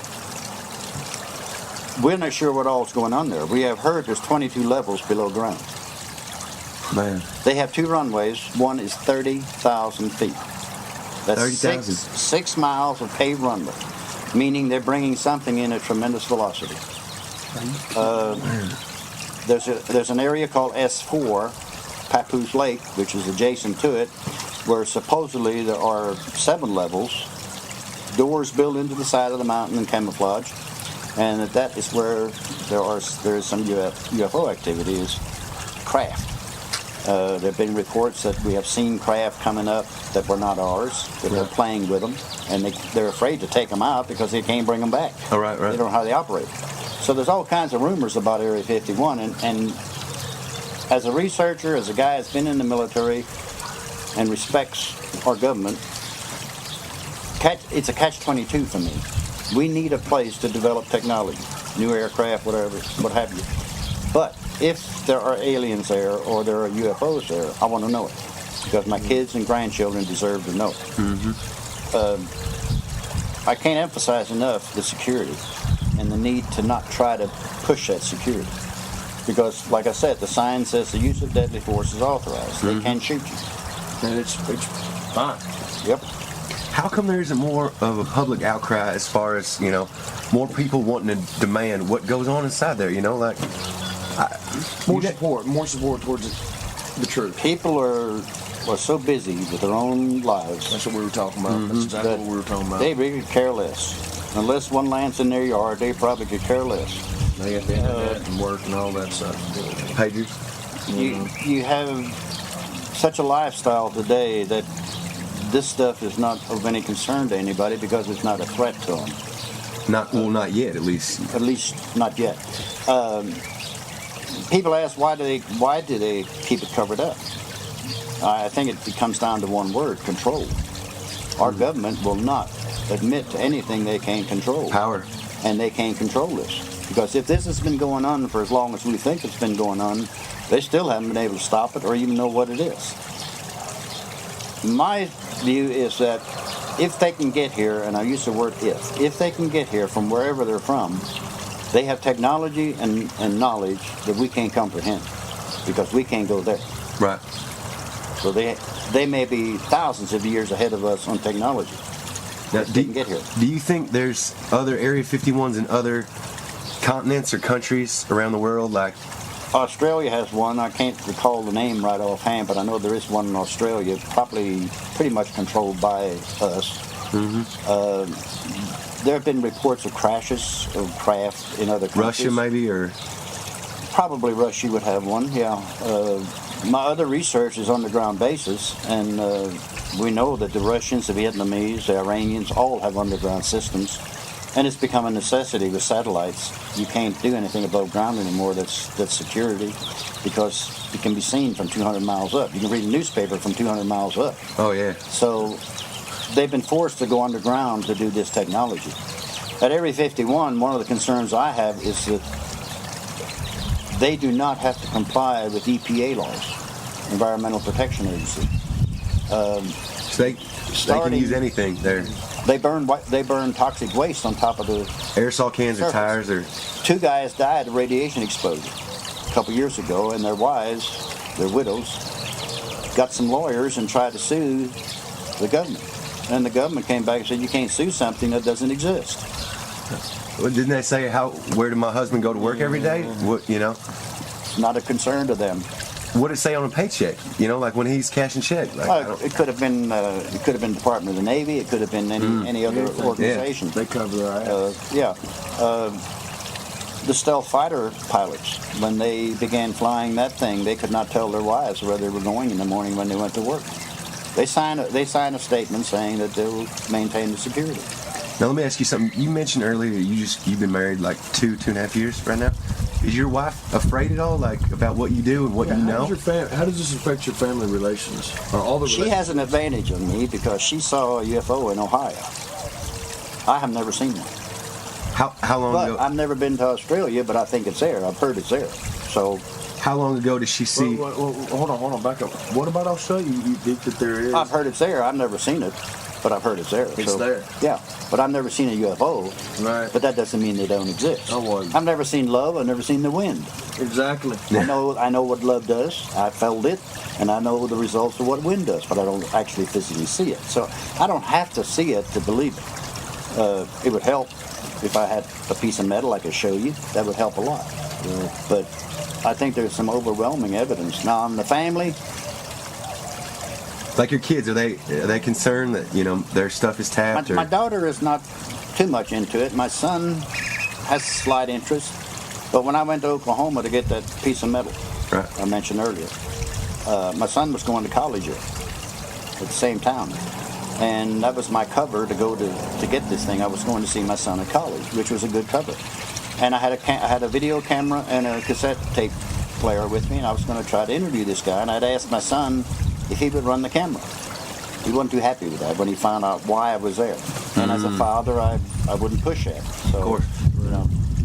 we're not sure what all is going on there. We have heard there's 22 levels below ground. Man. They have two runways. One is 30,000 feet. That's 30,000. 6 miles of paved runway, meaning they're bringing something in at tremendous velocity. There's an area called S4, Papoose Lake, which is adjacent to it, where supposedly there are 7 levels, doors built into the side of the mountain and camouflage, and that is where there is some UFO activity, is craft. There have been reports that we have seen craft coming up that were not ours, that they're playing with them, and they're afraid to take them out because they can't bring them back. Oh, right. They don't know how they operate. So there's all kinds of rumors about Area 51, and as a researcher, as a guy that's been in the military and respects our government, it's a catch-22 for me. We need a place to develop technology, new aircraft, whatever, what have you. But if there are aliens there or there are UFOs there, I want to know it because my kids and grandchildren deserve to know it. I can't emphasize enough the security and the need to not try to push that security. Because, like I said, the sign says the use of deadly force is authorized. They can shoot you. And it's fine. Yep. How come there isn't more of a public outcry as far as, more people wanting to demand what goes on inside there, More support towards the truth. People are so busy with their own lives. That's what we were talking about. That's exactly what we were talking about. They really could care less. Unless one lands in their yard, they probably could care less. They got the internet and work and all that stuff. Pagers? You have such a lifestyle today that this stuff is not of any concern to anybody because it's not a threat to them. Not yet, at least. At least not yet. People ask why do they keep it covered up? I think it comes down to one word: control. Our government will not admit to anything they can't control. Power. And they can't control this. Because if this has been going on for as long as we think it's been going on, they still haven't been able to stop it or even know what it is. My view is that if they can get here, and I use the word if they can get here from wherever they're from, they have technology and knowledge that we can't comprehend because we can't go there. Right. So they may be thousands of years ahead of us on technology. Now, they can get here. Do you think there's other Area 51s in other continents or countries around the world? Like Australia has one. I can't recall the name right offhand, but I know there is one in Australia, probably pretty much controlled by us. There have been reports of crashes of craft in other countries. Russia, maybe, or probably Russia would have one. Yeah. My other research is underground bases, and we know that the Russians, the Vietnamese, the Iranians all have underground systems. And it's become a necessity with satellites. You can't do anything above ground anymore that's security, because it can be seen from 200 miles up. You can read a newspaper from 200 miles up. Oh, yeah. So they've been forced to go underground to do this technology. At Area 51, one of the concerns I have is that they do not have to comply with EPA laws, Environmental Protection Agency. So they can use anything there. They burn toxic waste on top of the Aerosol cans or surface. tires or... 2 guys died of radiation exposure a couple years ago, and their wives, their widows, got some lawyers and tried to sue the government. And the government came back and said, you can't sue something that doesn't exist. Well, didn't they say, where did my husband go to work every day? What, you know? It's not a concern to them. What did it say on a paycheck? You know, like when he's cashing check. Like, It could have been Department of the Navy. It could have been any other organization. They cover their ass. The stealth fighter pilots, when they began flying that thing, they could not tell their wives where they were going in the morning when they went to work. They sign a statement saying that they will maintain the security. Now let me ask you something. You mentioned earlier that you've been married like 2.5 years right now. Is your wife afraid at all, like about what you do and what you know? How does this affect your family relations? Or all the She has an advantage on me because she saw a UFO in Ohio. I have never seen one. How long ago? I've never been to Australia, but I think it's there. I've heard it's there. So. How long ago did she see? Well, hold on, back up. What about Australia? You think that there is? I've heard it's there. I've never seen it, but I've heard it's there. It's there. Yeah, but I've never seen a UFO. Right. But that doesn't mean they don't exist. I've never seen love. I've never seen the wind. Exactly. I know what love does. I felt it, and I know the results of what wind does, but I don't actually physically see it. So I don't have to see it to believe it. It would help if I had a piece of metal I could show you. That would help a lot. But I think there's some overwhelming evidence. Now, on the family, like your kids, are they concerned that their stuff is tapped? my daughter is not too much into it. My son has slight interest, but when I went to Oklahoma to get that piece of metal I mentioned earlier, my son was going to college here at the same town, and that was my cover to go to get this thing. I was going to see my son at college, which was a good cover. And I had a video camera and a cassette tape player with me, and I was going to try to interview this guy. And I'd asked my son if he would run the camera. He wasn't too happy with that when he found out why I was there. And as a father, I wouldn't push that. So, of course,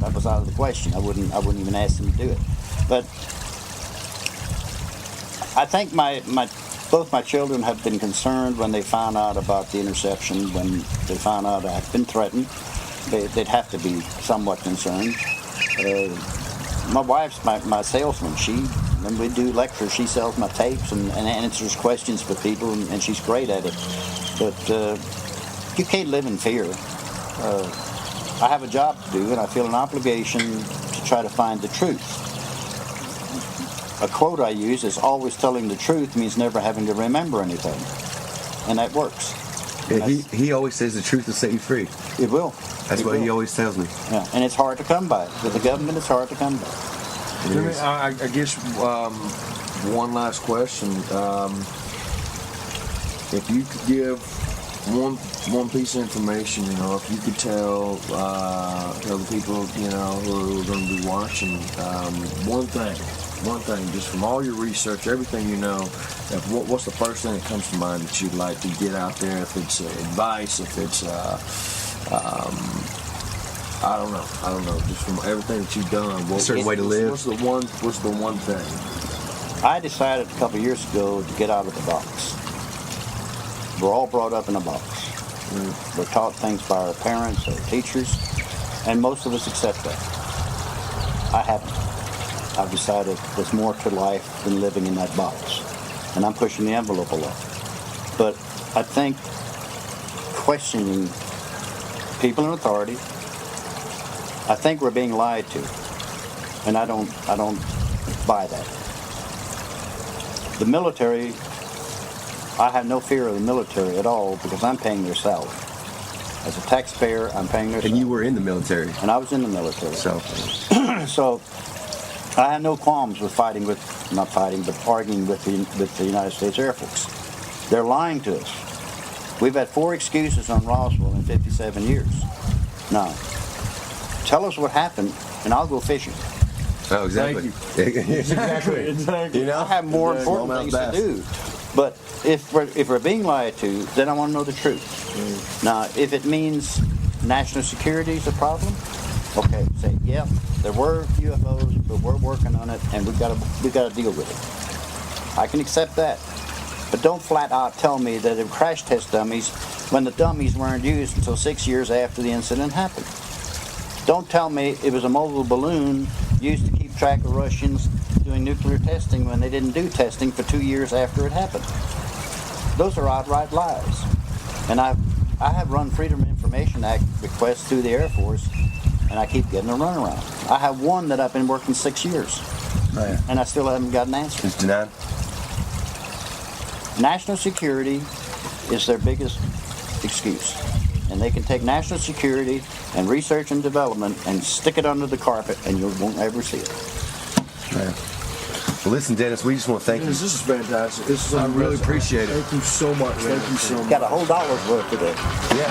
that was out of the question. I wouldn't even ask him to do it. But I think both my children have been concerned when they found out about the interception. When they found out I've been threatened, they'd have to be somewhat concerned. My wife's my salesman. When we do lectures, she sells my tapes and answers questions for people, and she's great at it. But you can't live in fear. I have a job to do, and I feel an obligation to try to find the truth. A quote I use is, always telling the truth means never having to remember anything. And that works. Yeah, he always says the truth will set you free. It will. That's what he always tells me. Yeah, and it's hard to come by. With the government, it's hard to come by. I guess one last question. If you could give one piece of information, if you could tell the people, who are going to be watching, one thing, just from all your research, everything you know, what's the first thing that comes to mind that you'd like to get out there? If it's advice, if it's I don't know. Just from everything that you've done, a certain way to live. What's the one thing? I decided a couple of years ago to get out of the box. We're all brought up in a box. We're taught things by our parents, our teachers, and most of us accept that. I haven't. I've decided there's more to life than living in that box, and I'm pushing the envelope a lot. But I think questioning people in authority, I think we're being lied to, and I don't buy that. The military, I have no fear of the military at all because I'm paying their salary. As a taxpayer, I'm paying their salary. And you were in the military. And I was in the military. So I have no qualms with arguing with the United States Air Force. They're lying to us. We've had 4 excuses on Roswell in 57 years. No. Tell us what happened, and I'll go fishing. Oh, exactly. Exactly. You know, I have more important Smallmouth things bass. to do. But if we're being lied to, then I want to know the truth. Now, if it means national security is a problem, okay, say, yeah, there were UFOs, but we're working on it, and we got to deal with it. I can accept that. But don't flat out tell me that they were crash test dummies when the dummies weren't used until 6 years after the incident happened. Don't tell me it was a mobile balloon used to keep track of Russians doing nuclear testing when they didn't do testing for 2 years after it happened. Those are outright lies. And I have run Freedom of Information Act requests through the Air Force, and I keep getting a runaround. I have one that I've been working 6 years, and I still haven't got an answer. It's denied. National security is their biggest excuse. And they can take national security and research and development and stick it under the carpet, and you won't ever see it. Well, listen, Dennis, we just want to thank you. This is fantastic. This is I really appreciate it. Thank you so much. Thank you so much. Got a whole dollar's worth today. Yeah.